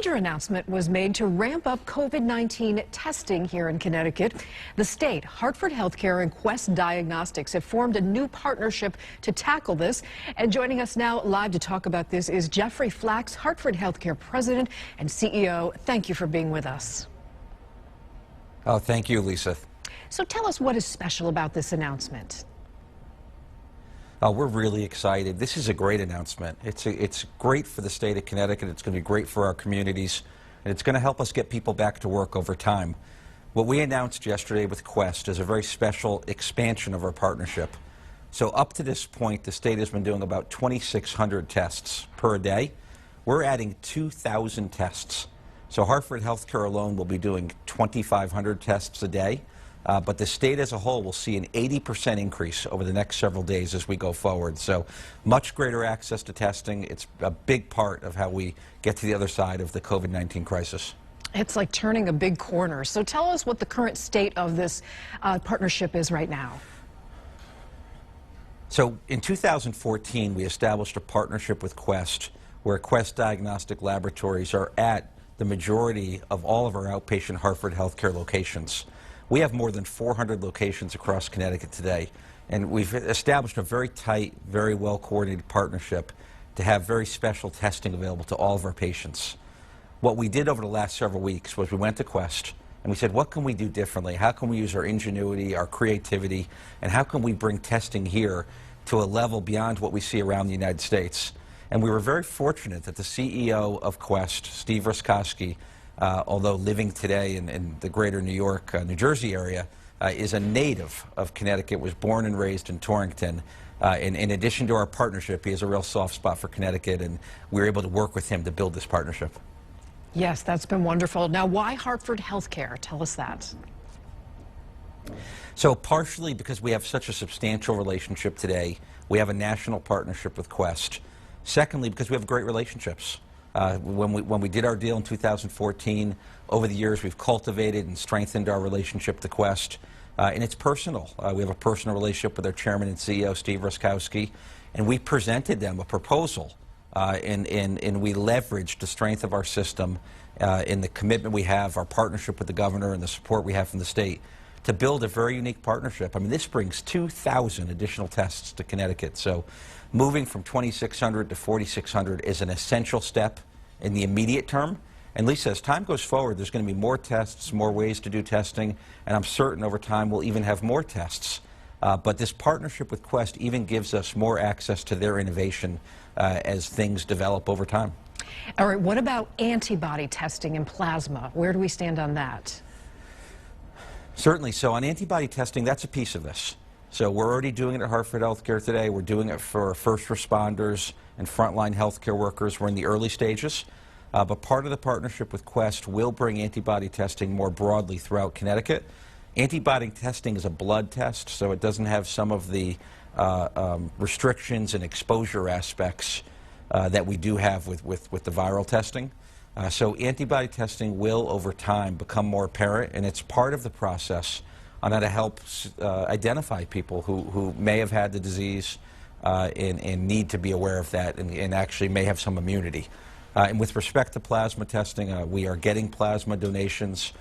major announcement was made to ramp up COVID-19 testing here in Connecticut. The state, Hartford Healthcare, and Quest Diagnostics have formed a new partnership to tackle this. And joining us now live to talk about this is Jeffrey Flaks, Hartford Healthcare President and CEO. Thank you for being with us. Oh, thank you, Lisa. So tell us what is special about this announcement. We're really excited. This is a great announcement. It's great for the state of Connecticut. It's going to be great for our communities, and it's going to help us get people back to work over time. What we announced yesterday with Quest is a very special expansion of our partnership. So up to this point, the state has been doing about 2,600 tests per day. We're adding 2,000 tests. So Hartford Healthcare alone will be doing 2,500 tests a day. But the state as a whole will see an 80% increase over the next several days as we go forward. So much greater access to testing. It's a big part of how we get to the other side of the COVID-19 crisis. It's like turning a big corner. So tell us what the current state of this partnership is right now. So in 2014, we established a partnership with Quest, where Quest Diagnostic Laboratories are at the majority of all of our outpatient Hartford Healthcare locations. We have more than 400 locations across Connecticut today, and we've established a very tight, very well-coordinated partnership to have very special testing available to all of our patients. What we did over the last several weeks was we went to Quest and we said, what can we do differently? How can we use our ingenuity, our creativity, and how can we bring testing here to a level beyond what we see around the United States? And we were very fortunate that the CEO of Quest, Steve Rutkowski, although living today in the greater New York, New Jersey area, is a native of Connecticut, was born and raised in Torrington. In addition to our partnership, he has a real soft spot for Connecticut, and we were able to work with him to build this partnership. Yes, that's been wonderful. Now, why Hartford Healthcare? Tell us that. So partially because we have such a substantial relationship today, we have a national partnership with Quest. Secondly, because we have great relationships. When we did our deal in 2014, over the years we've cultivated and strengthened our relationship with Quest, and it's personal. We have a personal relationship with our chairman and CEO, Steve Rutkowski, and we presented them a proposal, and we leveraged the strength of our system in the commitment we have, our partnership with the governor, and the support we have from the state to build a very unique partnership. I mean, this brings 2,000 additional tests to Connecticut. So moving from 2,600 to 4,600 is an essential step in the immediate term. And Lisa, as time goes forward, there's going to be more tests, more ways to do testing, and I'm certain over time we'll even have more tests. But this partnership with Quest even gives us more access to their innovation as things develop over time. All right, what about antibody testing and plasma? Where do we stand on that? Certainly. So on antibody testing, that's a piece of this. So we're already doing it at Hartford Healthcare today. We're doing it for first responders and frontline healthcare workers. We're in the early stages. But part of the partnership with Quest will bring antibody testing more broadly throughout Connecticut. Antibody testing is a blood test, so it doesn't have some of the restrictions and exposure aspects that we do have with the viral testing. So antibody testing will, over time, become more apparent, and it's part of the process on how to help identify people who may have had the disease and need to be aware of that and actually may have some immunity. And with respect to plasma testing, we are getting plasma donations.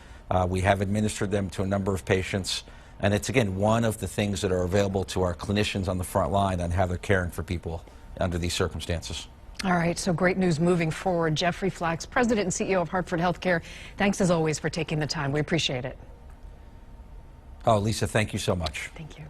We have administered them to a number of patients. And it's, again, one of the things that are available to our clinicians on the front line on how they're caring for people under these circumstances. All right, so great news moving forward. Jeffrey Flaks, President and CEO of Hartford Healthcare, thanks as always for taking the time. We appreciate it. Oh, Lisa, thank you so much. Thank you.